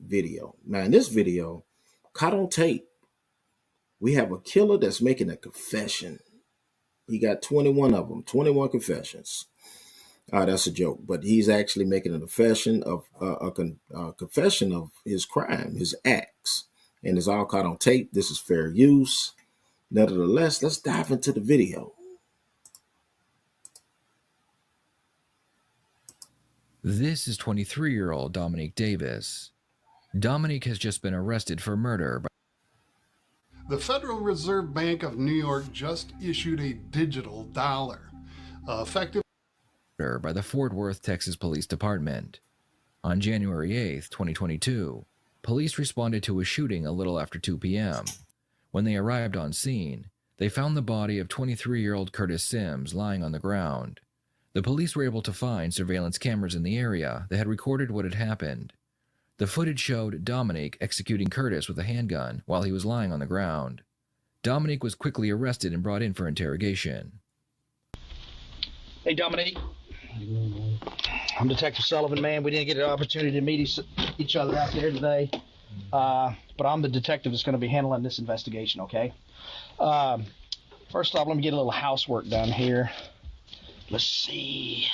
video. Now, in this video, caught on tape, we have a killer that's making a confession. He got 21 of them, 21 confessions. That's a joke, but he's actually making a confession of confession of his crime, his acts, and it's all caught on tape. This is fair use. Nevertheless, let's dive into the video. This is 23-year-old Dominique Davis. Dominique has just been arrested for murder. The Federal Reserve Bank of New York just issued a digital dollar, effective by the Fort Worth, Texas Police Department. On January 8, 2022, police responded to a shooting a little after 2 p.m. When they arrived on scene, they found the body of 23-year-old Curtis Sims lying on the ground. The police were able to find surveillance cameras in the area that had recorded what had happened. The footage showed Dominique executing Curtis with a handgun while he was lying on the ground. Dominique was quickly arrested and brought in for interrogation. Hey, Dominique. I'm Detective Sullivan, man. We didn't get an opportunity to meet each other out there today. But I'm the detective that's going to be handling this investigation, okay? First off, let me get a little housework done here. Let's see.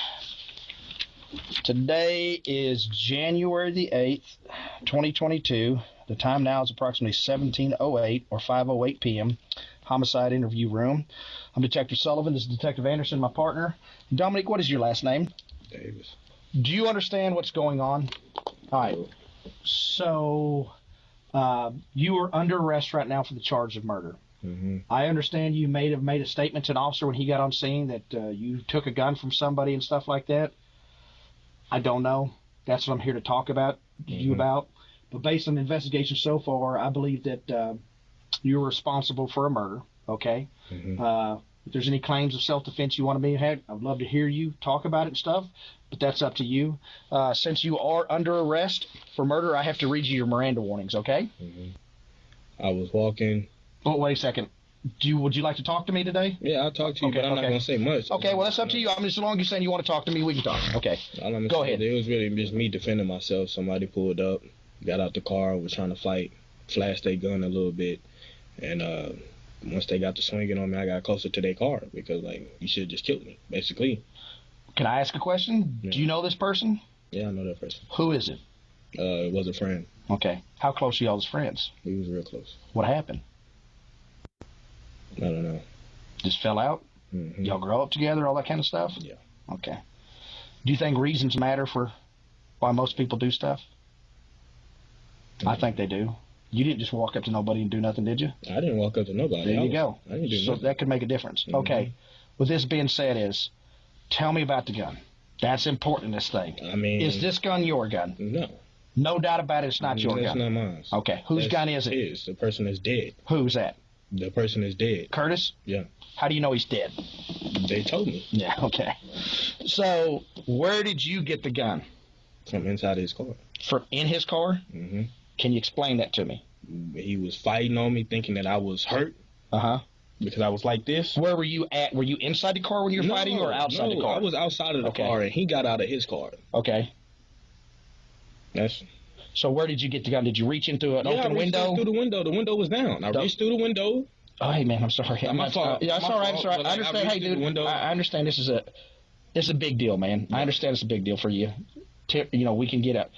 Today is January the 8th, 2022. The time now is approximately 17:08 or 5:08 p.m. Homicide interview room. I'm Detective Sullivan. This is Detective Anderson, my partner. Dominique, what is your last name? Davis. Do you understand what's going on? All right. So, you are under arrest right now for the charge of murder. Mm-hmm. I understand you may have made a statement to an officer when he got on scene that you took a gun from somebody and stuff like that. I don't know. That's what I'm here to talk about you about. But based on the investigation so far, I believe that you're responsible for a murder. Okay. Mm-hmm. If there's any claims of self-defense you want to be had, I'd love to hear you talk about it and stuff, but that's up to you. Since you are under arrest for murder, I have to read you your Miranda warnings, okay? Mm-hmm. I was walking. Oh, wait a second. Would you like to talk to me today? Yeah, I'll talk to you, but I'm not going to say much. Okay, well, that's up to you. I mean, as long as you're saying you want to talk to me, we can talk. Okay, go ahead. It was really just me defending myself. Somebody pulled up, got out the car, was trying to fight, flashed their gun a little bit, and once they got to swinging on me, I got closer to their car because, like, you should have just killed me, basically. Can I ask a question? Yeah. Do you know this person? Yeah, I know that person. Who is it? It was a friend. Okay. How close are y'all as friends? We was real close. What happened? I don't know. Just fell out? Mm-hmm. Y'all grow up together, all that kind of stuff? Yeah. Okay. Do you think reasons matter for why most people do stuff? Mm-hmm. I think they do. You didn't just walk up to nobody and do nothing, did you? I didn't walk up to nobody. There you go. I didn't do so nothing. That could make a difference. Mm-hmm. Okay. With this being said tell me about the gun. That's important in this thing. I mean... Is this gun your gun? No. No doubt about it, it's not your gun. It's not mine. Okay. Whose gun is it? His. The person is dead. Who's that? The person is dead. Curtis? Yeah. How do you know he's dead? They told me. Yeah, okay. So, where did you get the gun? From inside his car. In his car? Mm-hmm. Can you explain that to me? He was fighting on me, thinking that I was hurt. Uh-huh. Because I was like this. Where were you at? Were you inside the car when you were fighting or outside the car? I was outside of the car, and he got out of his car. Okay. So where did you get the gun? Did you reach into an open window? I reached through the window. The window was down. I reached through the window. Oh, hey, man, I'm sorry. My fault. Yeah, it's all right. I understand. Hey, dude, I understand this is a big deal, man. Yeah. I understand it's a big deal for you. We can get up.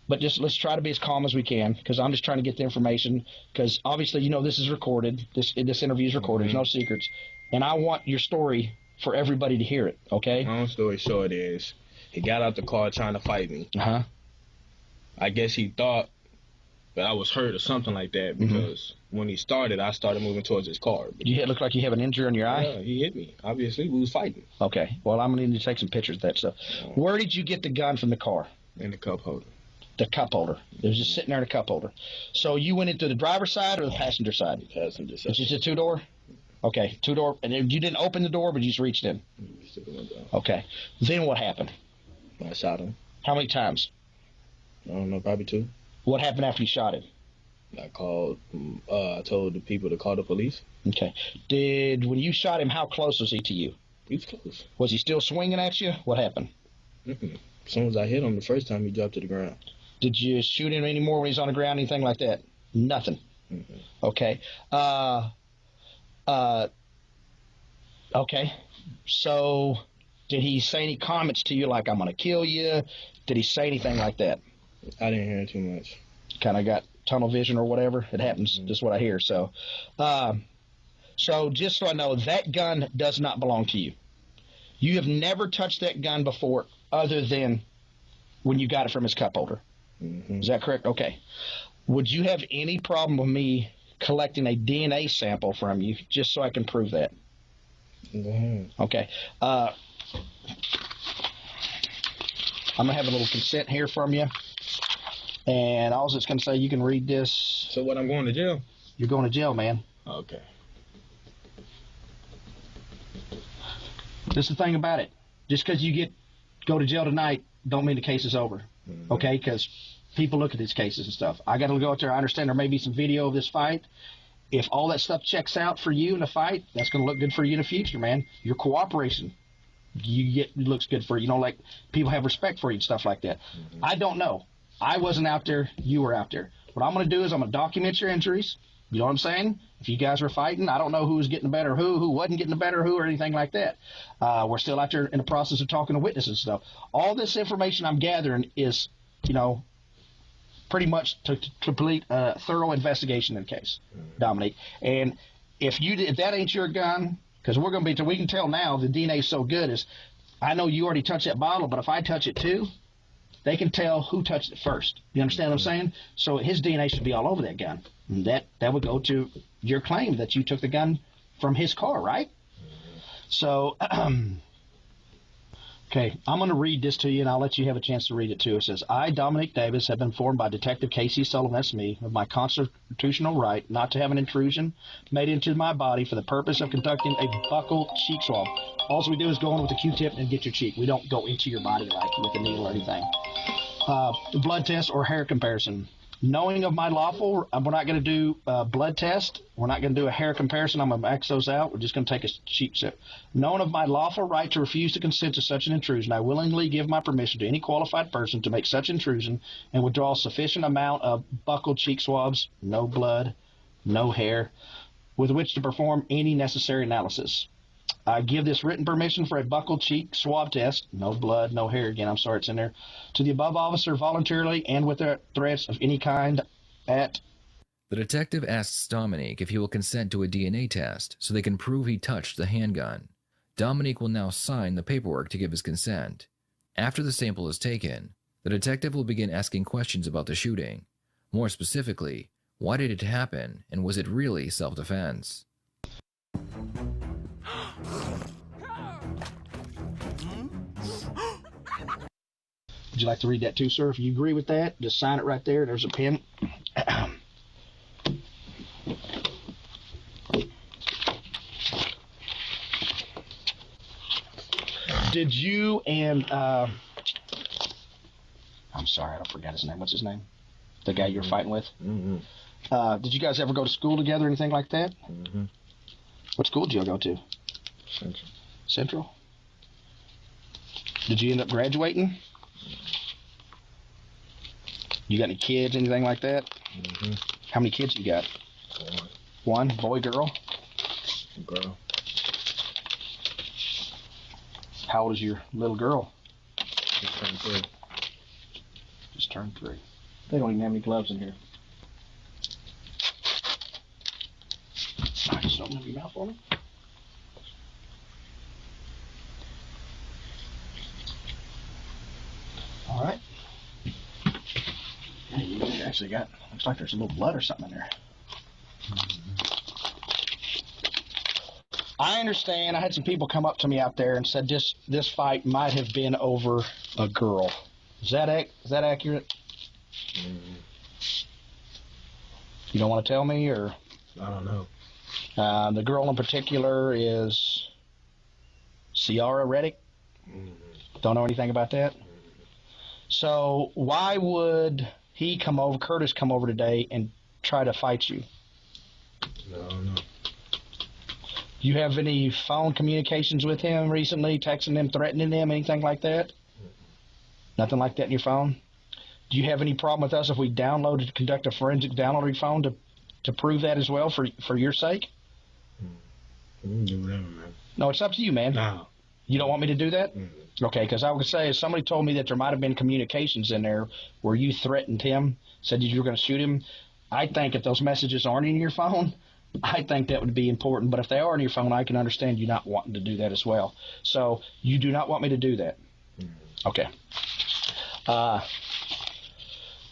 But just let's try to be as calm as we can because I'm just trying to get the information because obviously, this is recorded. This interview is recorded. Mm-hmm. There's no secrets. And I want your story for everybody to hear it, okay? Long story short is he got out the car trying to fight me. Uh-huh. I guess he thought that I was hurt or something like that because when he started, I started moving towards his car. You look like you have an injury on your eye? Yeah, he hit me. Obviously, we was fighting. Okay. Well, I'm going to need to take some pictures of that stuff. Where did you get the gun from the car? In the cup holder. The cup holder. It was just sitting there in a cup holder. So you went into the driver's side or the passenger side? The passenger side. It's just a two-door? Okay, two-door. And you didn't open the door, but you just reached in? Reached through the window. Okay. Then what happened? I shot him. How many times? I don't know, probably 2. What happened after you shot him? I told the people to call the police. Okay. When you shot him, how close was he to you? He was close. Was he still swinging at you? What happened? As soon as I hit him the first time, he dropped to the ground. Did you shoot him anymore when he's on the ground, anything like that? Nothing. Mm-hmm. Okay. Okay. So, did he say any comments to you like, I'm going to kill you? Did he say anything like that? I didn't hear too much. Kind of got tunnel vision or whatever. It happens. Mm-hmm. Just what I hear. So just so I know, that gun does not belong to you. You have never touched that gun before other than when you got it from his cup holder. Mm-hmm. Is that correct? Okay. Would you have any problem with me collecting a DNA sample from you just so I can prove that? Mm-hmm. Okay. I'm going to have a little consent here from you. And all it's going to say, you can read this. So what, I'm going to jail? You're going to jail, man. Okay. This is the thing about it. Just because you go to jail tonight don't mean the case is over. Mm-hmm. Okay? Because people look at these cases and stuff. I got to go out there. I understand there may be some video of this fight. If all that stuff checks out for you in the fight, that's going to look good for you in the future, man. Your cooperation, looks good for you. You know, like people have respect for you and stuff like that. Mm-hmm. I don't know. I wasn't out there. You were out there. What I'm going to do is I'm going to document your injuries. You know what I'm saying? If you guys were fighting, I don't know who was getting the better who wasn't getting the better who, or anything like that. We're still out there in the process of talking to witnesses and stuff. All this information I'm gathering is, pretty much to complete a thorough investigation in the case, Dominique. And if that ain't your gun, because we can tell now the DNA is so good, is I know you already touched that bottle, but if I touch it too, they can tell who touched it first. You understand what I'm saying? So his DNA should be all over that gun. And that would go to your claim that you took the gun from his car, right? So, okay, I'm going to read this to you, and I'll let you have a chance to read it too. It says, I, Dominique Davis, have been informed by Detective Casey Sullivan, that's me, of my constitutional right not to have an intrusion made into my body for the purpose of conducting a buccal cheek swab. All we do is go in with a Q-tip and get your cheek. We don't go into your body like with a needle or anything. Blood test or hair comparison. Knowing of my lawful, we're not going to do a blood test. We're not going to do a hair comparison. I'm going to X those out. We're just going to take a cheek sip. Knowing of my lawful right to refuse to consent to such an intrusion, I willingly give my permission to any qualified person to make such intrusion and withdraw sufficient amount of buccal cheek swabs, no blood, no hair, with which to perform any necessary analysis. I give this written permission for a buccal cheek swab test, no blood, no hair, again, I'm sorry it's in there, to the above officer voluntarily and without threats of any kind at... The detective asks Dominique if he will consent to a DNA test so they can prove he touched the handgun. Dominique will now sign the paperwork to give his consent. After the sample is taken, the detective will begin asking questions about the shooting. More specifically, why did it happen, and was it really self-defense? Would you like to read that too, sir? If you agree with that, just sign it right there. There's a pen. Did you and I'm sorry, I forgot his name. What's his name? The guy you're fighting with? Mm-hmm. Did you guys ever go to school together or anything like that? Mm-hmm. What school did you go to? Central. Central? Did you end up graduating? You got any kids, anything like that? Mm-hmm. How many kids you got? One? Boy, girl? Girl. How old is your little girl? Just turned 3. Just turned 3. They don't even have any gloves in here. All right, just open up your mouth for me. All right. Yeah, you actually got, looks like there's a little blood or something in there. I understand. I had some people come up to me out there and said this fight might have been over a girl. Is that accurate? Mm-hmm. You don't want to tell me, or? I don't know. The girl in particular is Ciara Reddick. Mm-hmm. Don't know anything about that? Mm-hmm. So why would Curtis come over today and try to fight you? No, no. You have any phone communications with him recently, texting him, threatening him, anything like that? Mm-hmm. Nothing like that in your phone? Do you have any problem with us if we download to conduct a forensic download on your phone to prove that as well for your sake? You can do whatever, man. No, it's up to you, man. No. You don't want me to do that? Mm-hmm. Okay, because I would say if somebody told me that there might have been communications in there where you threatened him, said that you were going to shoot him, I think if those messages aren't in your phone, I think that would be important. But if they are in your phone, I can understand you not wanting to do that as well. So you do not want me to do that? Mm-hmm. Okay.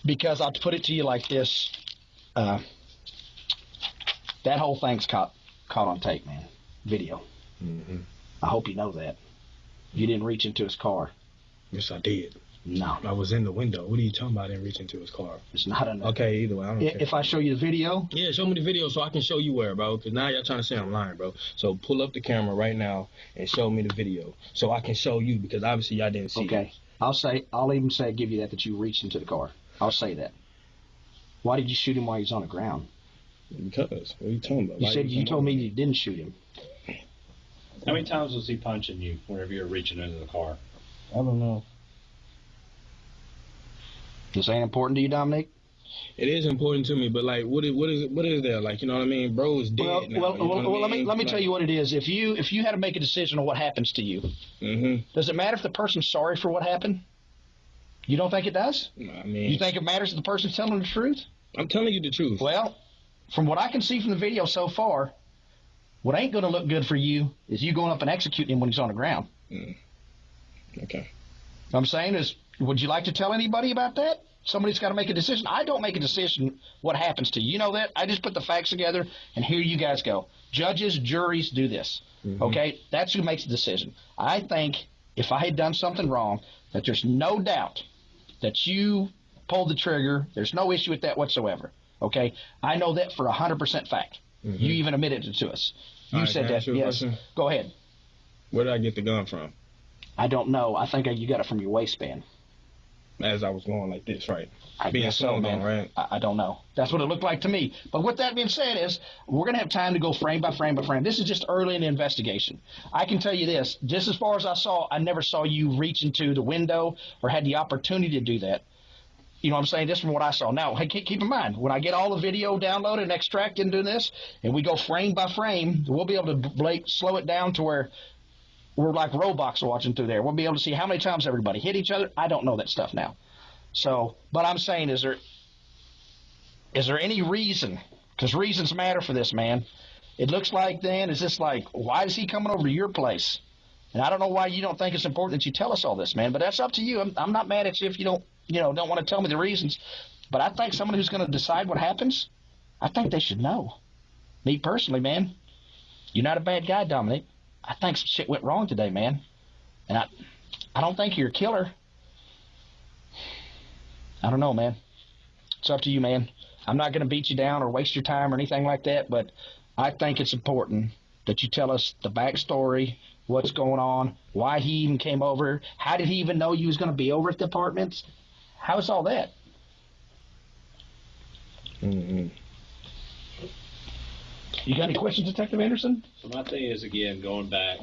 Because I'll put it to you like this. That whole thing's caught on tape, man. Video. Mm-hmm. I hope you know that. You didn't reach into his car. Yes, I did. No. I was in the window. What are you talking about? I didn't reach into his car. It's not enough. Okay, either way, I don't care. If I show you the video? Yeah, show me the video so I can show you where, bro. Because now y'all trying to say I'm lying, bro. So pull up the camera right now and show me the video so I can show you, because obviously y'all didn't see it. Okay. I'll even give you that you reached into the car. I'll say that. Why did you shoot him while he was on the ground? Because, what are you talking about? You told me you didn't shoot him. How many times was he punching you whenever you were reaching into the car? I don't know. Is that important to you, Dominique? It is important to me, but like, what is there? Like, you know what I mean? Bro is dead now. Let me tell you what it is. If you had to make a decision on what happens to you, does it matter if the person's sorry for what happened? You don't think it does? I mean, you think it matters if the person's telling the truth? I'm telling you the truth. Well, from what I can see from the video so far, what ain't going to look good for you is you going up and executing him when he's on the ground. Okay. What I'm saying is, would you like to tell anybody about that? Somebody's got to make a decision. I don't make a decision what happens to you. You know that? I just put the facts together, and here you guys go. Judges, juries do this. Okay? That's who makes the decision. I think if I had done something wrong, that there's no doubt that you pulled the trigger. There's no issue with that whatsoever. Okay? I know that for 100% fact. You even admitted it to us. You said that. Yes. Go ahead. Where did I get the gun from? I don't know. I think you got it from your waistband. As I was going like this, right? I guess so, man. Right? I don't know. That's what it looked like to me. But with that being said is, we're going to have time to go frame by frame by frame. This is just early in the investigation. I can tell you this. Just as far as I never saw you reach into the window or had the opportunity to do that. You know what I'm saying? Just from what I saw. Now, hey, keep in mind, when I get all the video downloaded and extracted into this, and we go frame by frame, we'll be able to slow it down to where we're like robots watching through there. We'll be able to see how many times everybody hit each other. I don't know that stuff now. So, but I'm saying, is there any reason? Because reasons matter for this, man. It looks like then, is this like, why is he coming over to your place? And I don't know why you don't think it's important that you tell us all this, man. But that's up to you. I'm not mad at you if you don't want to tell me the reasons. But I think someone who's going to decide what happens, I think they should know. Me personally, man, you're not a bad guy, Dominique. I think some shit went wrong today, man. And I don't think you're a killer. I don't know, man. It's up to you, man. I'm not going to beat you down or waste your time or anything like that, but I think it's important that you tell us the backstory, what's going on, why he even came over, how did he even know you was going to be over at the apartments? How's all that? You got any questions, Detective Anderson? So my thing is, again, going back,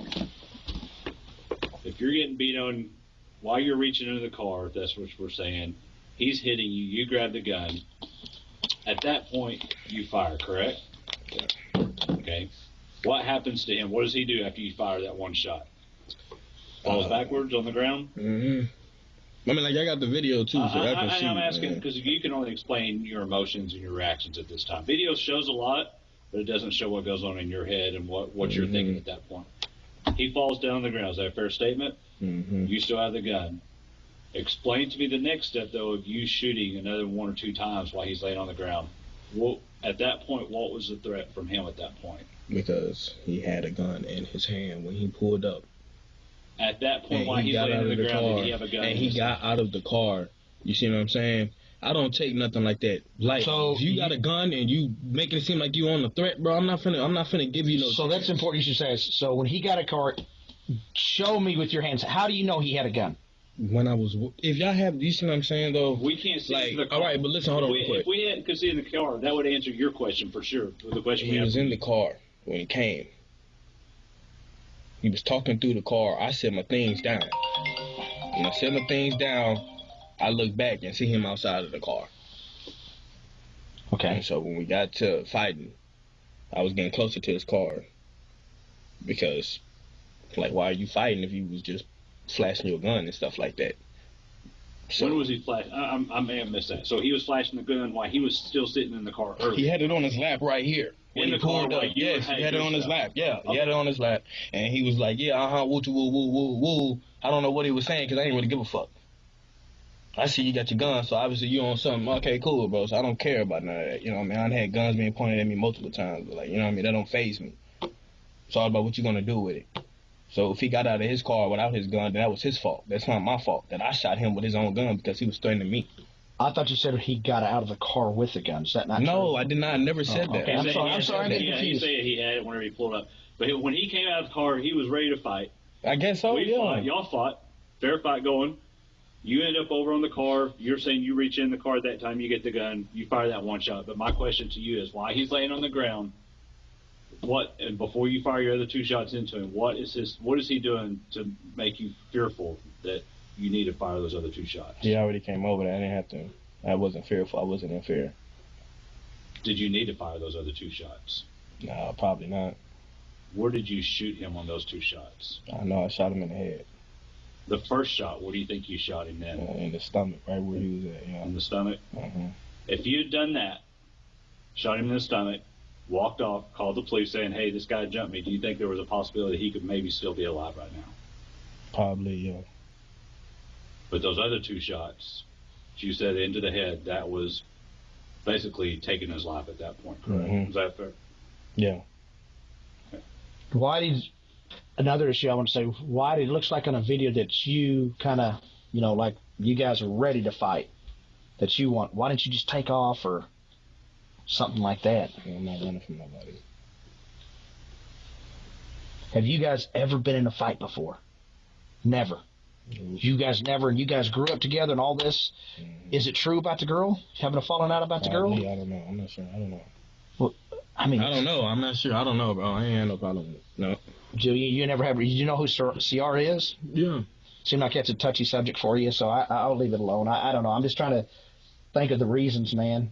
if you're getting beat on while you're reaching into the car, if that's what we're saying, he's hitting you, you grab the gun. At that point, you fire, correct? Okay. What happens to him? What does he do after you fire that one shot? Falls backwards on the ground? I mean, like, I got the video, too, so I can see. I'm asking because you can only explain your emotions and your reactions at this time. Video shows a lot, but it doesn't show what goes on in your head and what you're thinking at that point. He falls down on the ground. Is that a fair statement? You still have the gun. Explain to me the next step, though, of you shooting another 1 or 2 times while he's laying on the ground. At that point, what was the threat from him at that point? Because he had a gun in his hand when he pulled up. At that point, while he's laying on the ground, did he have a gun? And he got out of the car. You see what I'm saying? I don't take nothing like that. Like, so if you got a gun and you making it seem like you on the threat, bro, I'm not finna give you no. So that's important. You should say. So when he got a car, show me with your hands. How do you know he had a gun? When I was, if y'all have, you see what I'm saying though? We can't see like, the car. All right, but listen, hold on real quick. If we could see in the car, that would answer your question for sure. The question he was in the car when he came. He was talking through the car. I set my things down. When I set my things down, I look back and see him outside of the car. Okay. And so when we got to fighting, I was getting closer to his car because, like, why are you fighting if you was just flashing your gun and stuff like that? So, when was he flashing? I may have missed that. So he was flashing the gun while he was still sitting in the car earlier. He had it on his lap right here. When he pulled up, yes, he had it on his lap. Yeah, he had it on his lap. And he was like, yeah, woo, woo, woo, woo, woo. I don't know what he was saying because I didn't really give a fuck. I see you got your gun, so obviously you on something. Okay, cool, bro. So I don't care about none of that. You know what I mean? I had guns being pointed at me multiple times, but, like, you know what I mean? That don't faze me. It's all about what you're going to do with it. So if he got out of his car without his gun, then that was his fault. That's not my fault that I shot him with his own gun because he was threatening me. I thought you said he got out of the car with the gun. Is that not true? No, I did not. I never said that. Okay. I'm sorry. I'm getting He confused. said he had it whenever he pulled up. But when he came out of the car, he was ready to fight. I guess so, We fought. Y'all fought. Fair fight going. You end up over on the car. You're saying you reach in the car at that time. You get the gun. You fire that one shot. But my question to you is why he's laying on the ground. And before you fire your other two shots into him, what is he doing to make you fearful that you need to fire those other two shots? He already came over there. I didn't have to. I wasn't fearful. I wasn't in fear. Did you need to fire those other two shots? No, probably not. Where did you shoot him on those two shots? I know I shot him in the head. The first shot, where do you think you shot him then? In the stomach, right where he was at. Yeah. In the stomach? Mm-hmm. If you had done that, shot him in the stomach, walked off, called the police saying, hey, this guy jumped me, do you think there was a possibility he could maybe still be alive right now? Probably, yeah. But those other two shots, you said into the head, that was basically taking his life at that point, correct? Mm-hmm. Is that fair? Yeah. Okay. Why did, another issue I want to say, why did it looks like on a video that you kind of, you know, like you guys are ready to fight, that you want, why didn't you just take off or something like that? I'm not running from nobody. Have you guys ever been in a fight before? Never. You guys never, and you guys grew up together and all this. Is it true about the girl? Having a falling out about the girl? I don't know. I'm not sure. I don't know. Well, I mean, I don't know. I'm not sure. I don't know, bro. I ain't had no problem with it. No. You never have. You know who CR is? Yeah. Seemed like that's a touchy subject for you, so I'll leave it alone. I don't know. I'm just trying to think of the reasons, man.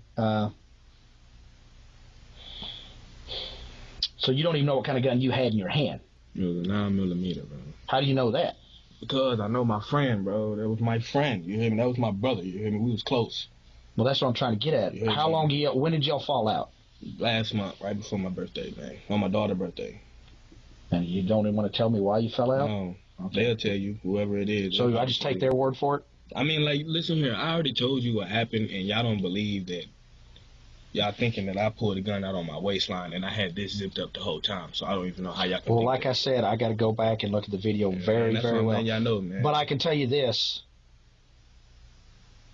So you don't even know what kind of gun you had in your hand. It was a 9mm, bro. How do you know that? Because I know my friend, bro. That was my friend. You hear me? That was my brother. You hear me? We was close. Well, that's what I'm trying to get at. Yeah, How long? When did y'all fall out? Last month, right before my birthday, man. On my daughter's birthday. And you don't even want to tell me why you fell out? No. Okay. They'll tell you, whoever it is. So I just take their word for it? I mean, like, listen here. I already told you what happened, and y'all don't believe that. Y'all thinking that I pulled a gun out on my waistline, and I had this zipped up the whole time. So I don't even know how y'all can Well, think like that. I said, I got to go back and look at the video very well. Y'all know, man. But I can tell you this.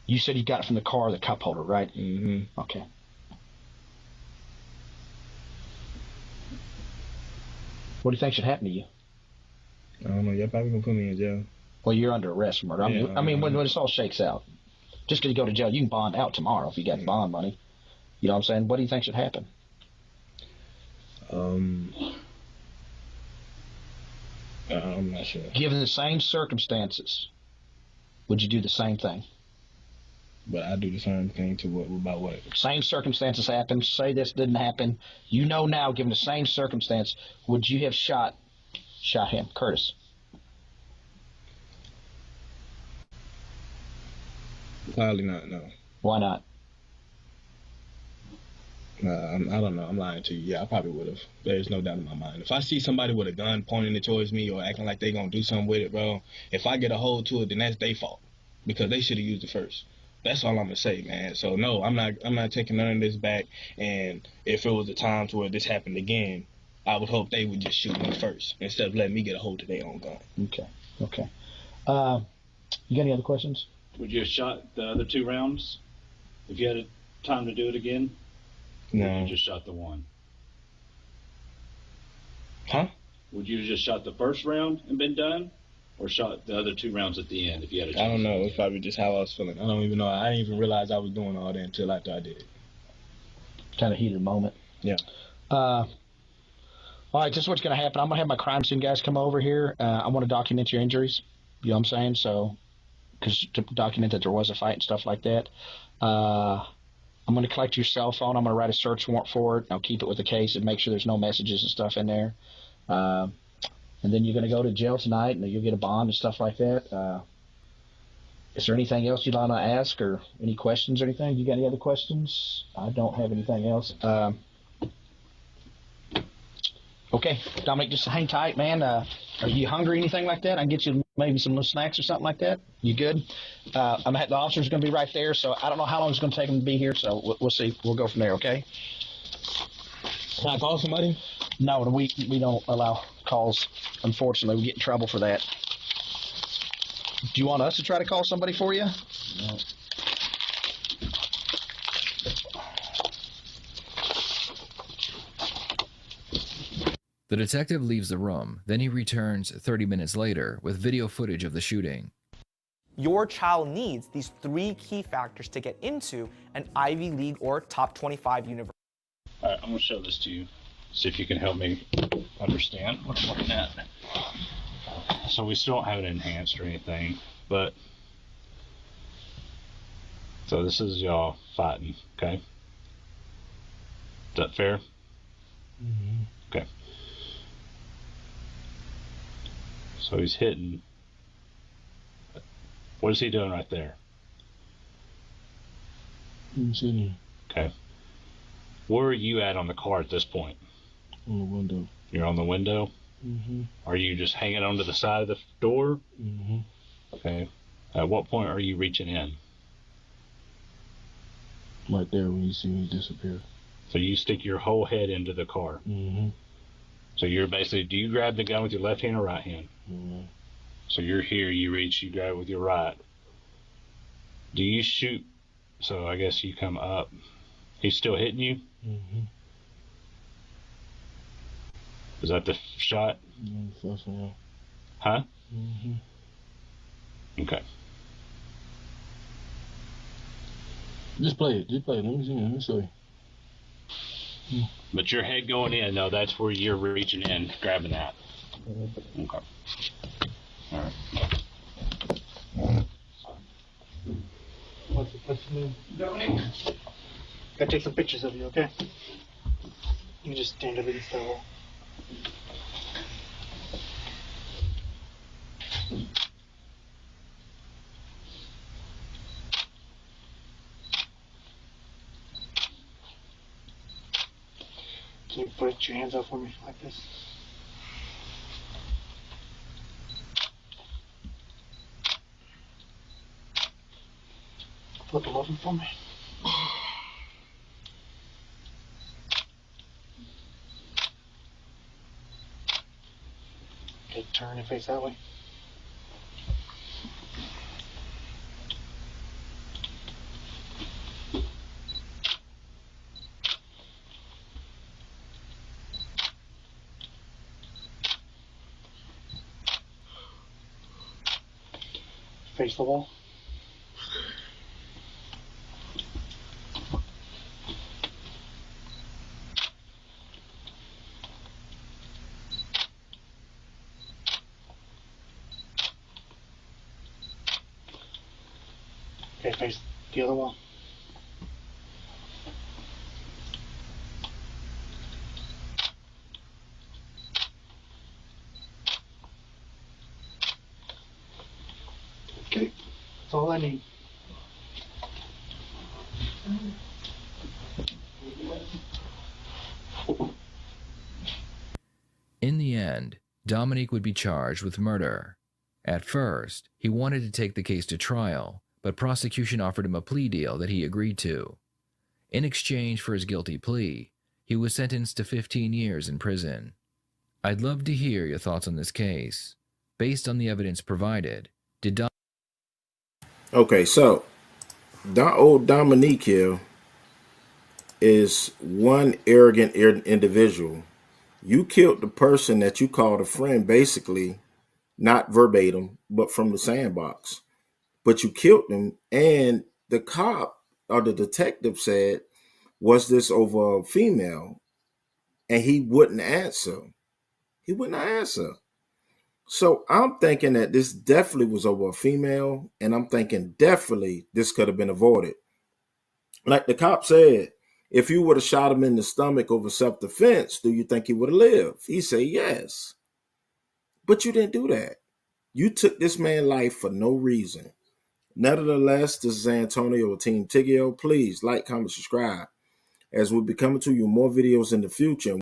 You said you got it from the car, the cup holder, right? Mm-hmm. Okay. What do you think should happen to you? I don't know. Y'all probably gonna put me in jail. Well, you're under arrest for murder. Yeah, I mean, when this all shakes out, just because you go to jail, you can bond out tomorrow if you got bond money. You know what I'm saying? What do you think should happen? I'm not sure. Given the same circumstances, would you do the same thing? But I do the same thing to what about what? Same circumstances happen. Say this didn't happen. You know now, given the same circumstance, would you have shot him, Curtis? Probably not. No. Why not? I don't know. I'm lying to you. Yeah, I probably would have. There's no doubt in my mind. If I see somebody with a gun pointing it towards me or acting like they gonna do something with it, bro, if I get a hold to it, then that's their fault because they should have used it first. That's all I'm gonna say, man. So no, I'm not taking none of this back. And if it was a time to where this happened again, I would hope they would just shoot me first instead of letting me get a hold of their own gun. Okay. You got any other questions? Would you have shot the other two rounds if you had time to do it again? No. Or you just shot the one? Huh? Would you have just shot the first round and been done? Or shot the other two rounds at the end if you had a chance? I don't know. It's probably just how I was feeling. I don't even know. I didn't even realize I was doing all that until after I did it. Kind of heated moment. Yeah. All right, this is what's going to happen. I'm going to have my crime scene guys come over here. I want to document your injuries. You know what I'm saying? So to document that there was a fight and stuff like that. I'm going to collect your cell phone. I'm going to write a search warrant for it. I'll keep it with the case and make sure there's no messages and stuff in there. And then you're going to go to jail tonight, and you'll get a bond and stuff like that. Is there anything else you'd like to ask, or any questions or anything? You got any other questions? I don't have anything else. Okay, Dominic, just hang tight, man. Are you hungry or anything like that? I can get you maybe some little snacks or something like that. You good? The officer's going to be right there, so I don't know how long it's going to take him to be here, so we'll see. We'll go from there, okay? Can I call somebody? No, we don't allow calls. Unfortunately, we get in trouble for that. Do you want us to try to call somebody for you? No. The detective leaves the room, then he returns 30 minutes later with video footage of the shooting. Your child needs these 3 key factors to get into an Ivy League or top 25 university. All right, I'm going to show this to you. See if you can help me understand what I'm looking at. So we still don't have it enhanced or anything, but so this is y'all fighting, okay? Is that fair? Mm-hmm. Okay. So he's hitting. What is he doing right there? I'm sitting here. Okay. Where are you at on the car at this point? On the window. You're on the window? Mm-hmm. Are you just hanging onto the side of the door? Mm-hmm. Okay. At what point are you reaching in? Right there when you see me disappear. So you stick your whole head into the car. Mm-hmm. So you're basically, do you grab the gun with your left hand or right hand? Mm-hmm. So you're here, you reach, you grab it with your right. Do you shoot? So I guess you come up. He's still hitting you? Mm-hmm. Is that the shot? Yeah, first one. Huh? Mm-hmm. Okay. Just play it. Let me see. Let me show you. But your head going in, no, that's where you're reaching in, grabbing that. Okay. All right. What's the name? Dominique. Gotta take some pictures of you, okay? You just stand up against that wall. Can you put your hands out for me like this? Flip them over for me. Okay, turn and face that way. Face the wall. Okay, face the other wall. Okay, that's all I need. In the end, Dominique would be charged with murder. At first, he wanted to take the case to trial, but prosecution offered him a plea deal that he agreed to. In exchange for his guilty plea, he was sentenced to 15 years in prison. I'd love to hear your thoughts on this case. Based on the evidence provided, did Okay, so old Dominique here is one arrogant individual. You killed the person that you called a friend, basically, not verbatim, but from the sandbox. But you killed him, and the cop or the detective said, was this over a female? And he wouldn't answer. So I'm thinking that this definitely was over a female, and I'm thinking definitely this could have been avoided. Like the cop said, if you would have shot him in the stomach over self-defense, do you think he would have lived? He said yes. But you didn't do that. You took this man's life for no reason. Nevertheless, this is Antonio with Team Tiggio. Please like, comment, subscribe, as we'll be coming to you more videos in the future.